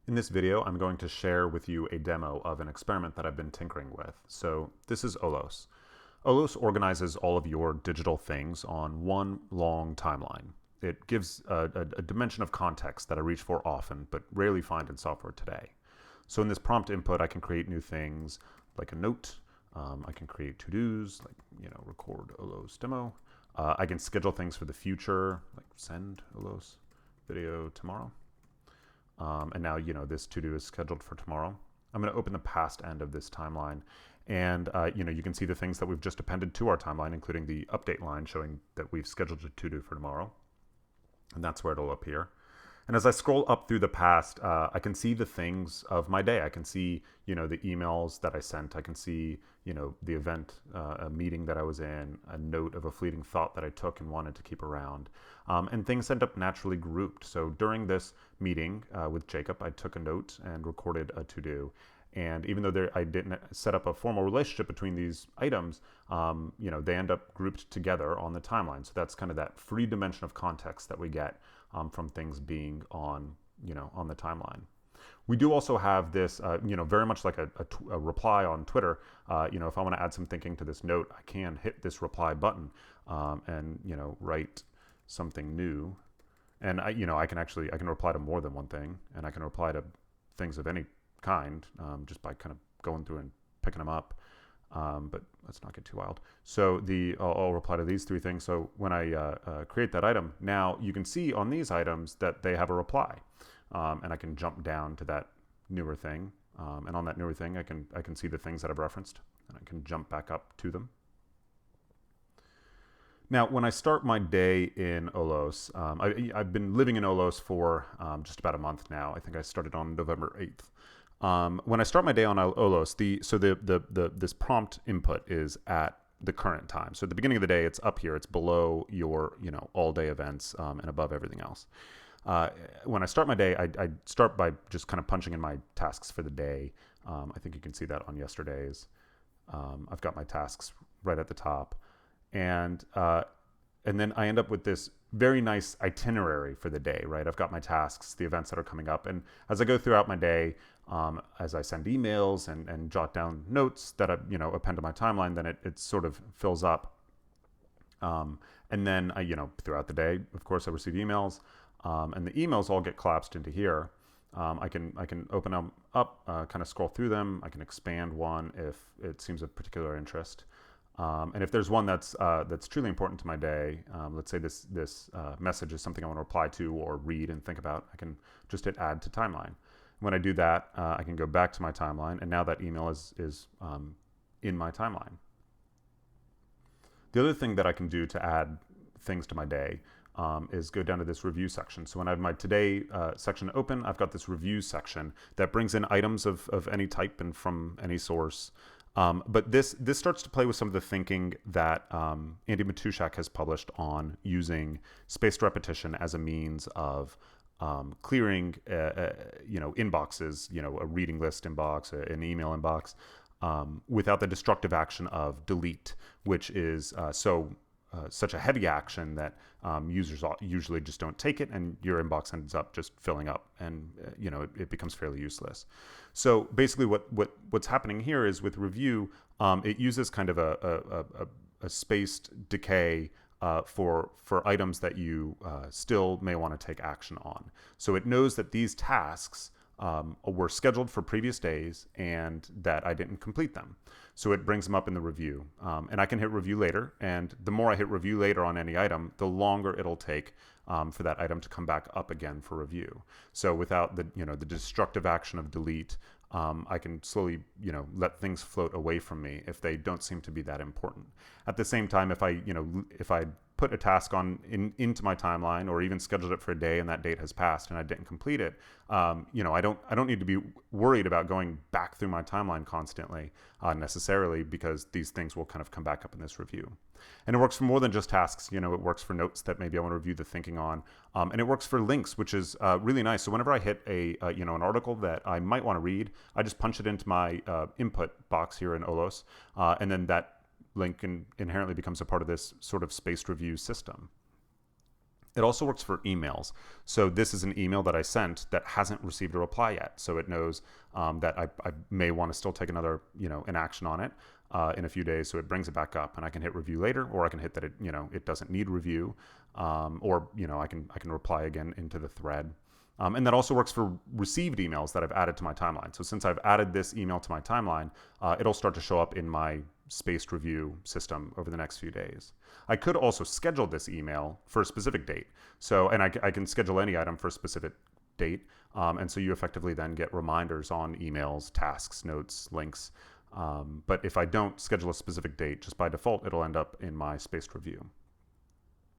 In this video, I'm going to share with you a demo of an experiment that I've been tinkering with. So this is Olos. Olos organizes all of your digital things on one long timeline. It gives a dimension of context that I reach for often, but rarely find in software today. So in this prompt input, I can create new things like a note. I can create to-dos, like, record OLLOS Demo. I can schedule things for the future, like send OLLOS video tomorrow. And now, this to-do is scheduled for tomorrow. I'm going to open the past end of this timeline. And, you can see the things that we've just appended to our timeline, including the update line showing that we've scheduled a to-do for tomorrow. And that's where it'll appear. And as I scroll up through the past, I can see the things of my day. I can see, the emails that I sent. I can see, the event, a meeting that I was in, a note of a fleeting thought that I took and wanted to keep around. And things end up naturally grouped. So during this meeting with Jacob, I took a note and recorded a to-do. And even though I didn't set up a formal relationship between these items, they end up grouped together on the timeline. So that's kind of that free dimension of context that we get from things being on the timeline. We do also have this, very much like a reply on Twitter. If I want to add some thinking to this note, I can hit this reply button and write something new. And I can reply to more than one thing, and I can reply to things of any kind just by kind of going through and picking them up. But let's not get too wild. So I'll reply to these three things. So when I create that item, now you can see on these items that they have a reply, and I can jump down to that newer thing, and on that newer thing, I can see the things that I've referenced, and I can jump back up to them. Now, when I start my day in Olos, I've been living in Olos for just about a month now. I think I started on November 8th. When I start my day on Olos, this prompt input is at the current time. So at the beginning of the day, it's up here. It's below your all day events and above everything else. When I start my day, I start by just kind of punching in my tasks for the day. I think you can see that on yesterday's. I've got my tasks right at the top, and then I end up with this very nice itinerary for the day, right? I've got my tasks, the events that are coming up. And as I go throughout my day, as I send emails and jot down notes that I, append to my timeline, then it sort of fills up. And then I, throughout the day, of course, I receive emails, and the emails all get collapsed into here. I can open them up, kind of scroll through them. I can expand one if it seems of particular interest. And if there's one that's truly important to my day, let's say this message is something I want to reply to or read and think about, I can just hit add to timeline. When I do that, I can go back to my timeline, and now that email is in my timeline. The other thing that I can do to add things to my day is go down to this review section. So when I have my today section open, I've got this review section that brings in items of any type and from any source. But this starts to play with some of the thinking that Andy Matuszak has published on using spaced repetition as a means of clearing, inboxes, a reading list inbox, an email inbox, without the destructive action of delete, which is such a heavy action that users usually just don't take it, and your inbox ends up just filling up, and it becomes fairly useless. So basically, what's happening here is with review, it uses kind of a spaced decay for items that you still may want to take action on. So it knows that these tasks were scheduled for previous days and that I didn't complete them. So it brings them up in the review. And I can hit review later. And the more I hit review later on any item, the longer it'll take for that item to come back up again for review. So without the destructive action of delete, I can slowly, let things float away from me if they don't seem to be that important. At the same time, if I put a task into my timeline or even scheduled it for a day and that date has passed and I didn't complete it, I don't need to be worried about going back through my timeline constantly necessarily, because these things will kind of come back up in this review. And it works for more than just tasks. It works for notes that maybe I want to review the thinking on, and it works for links, which is really nice. So whenever I hit an article that I might want to read, I just punch it into my input box here in Olos, and then that link inherently becomes a part of this sort of spaced review system. It also works for emails. So this is an email that I sent that hasn't received a reply yet. So it knows that I may want to still take another, an action on it in a few days. So it brings it back up, and I can hit review later, or I can hit that it doesn't need review, or I can reply again into the thread. And that also works for received emails that I've added to my timeline. So since I've added this email to my timeline, it'll start to show up in my spaced review system over the next few days. I could also schedule this email for a specific date. So, and I can schedule any item for a specific date. And so you effectively then get reminders on emails, tasks, notes, links. But if I don't schedule a specific date, just by default, it'll end up in my spaced review.